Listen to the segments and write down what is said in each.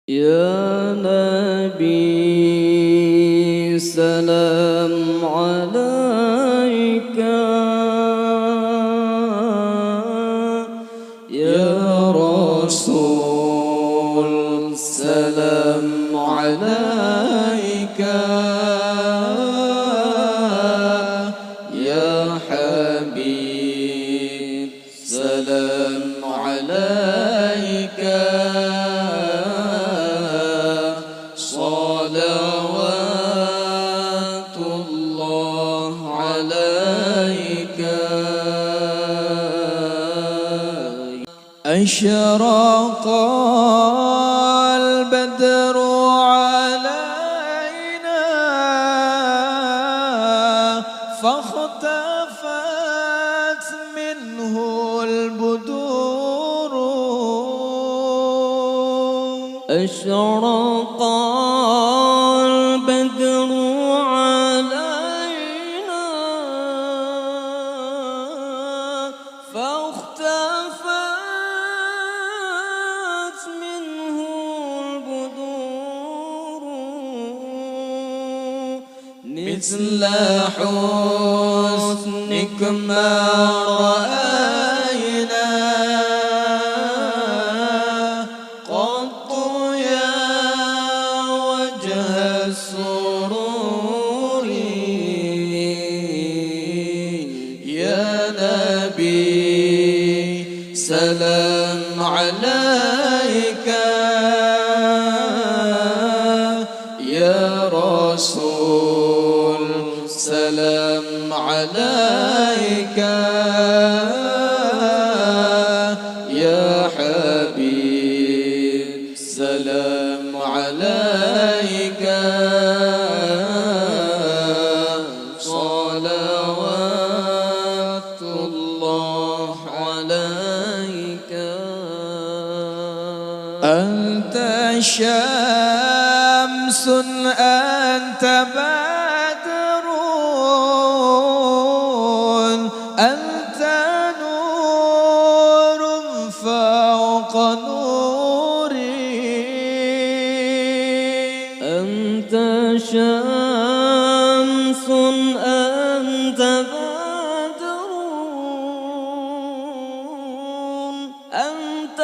يا نبي سلام عليك، يا رسول سلام عليك، يا حبيب سلام عليك، صلوات الله عليك. أشرق البدر علينا فاختفت منه البدور، أشرق البدر علينا فاختفت منه البدور، مثل حسنك ما رأينا قط يا وجه السرور، يا نبي سلام عليك، يا رسول سلام عليك، يا حبيب سلام عليك، صلوات الله عليك. أنت شمس أنت بدر أنت نور فوق نوري، أنت شمس أنت بدر أنت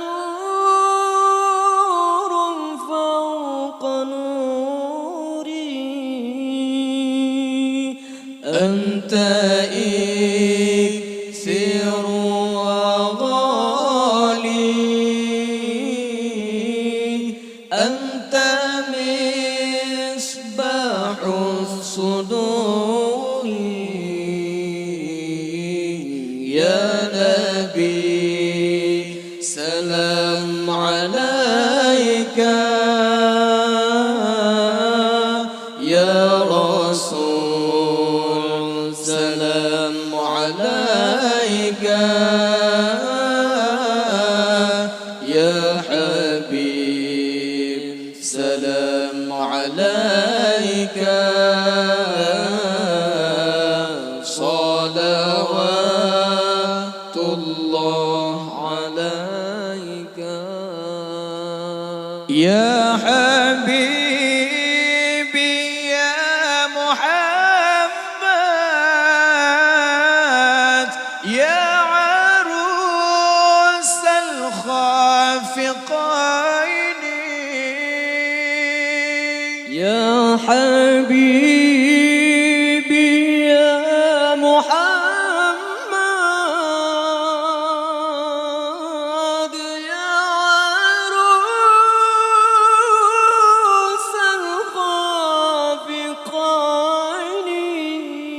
نور فوق نوري، أنت إكثر وغالي، أنت مصباح الصدور، يا نبي سلام عليك، يا رسول سلام عليك، يا حبيب سلام عليك، صلوات الله عليك. يا حبيبي يا محمد، يا عروس الخافقين، يا حبيبي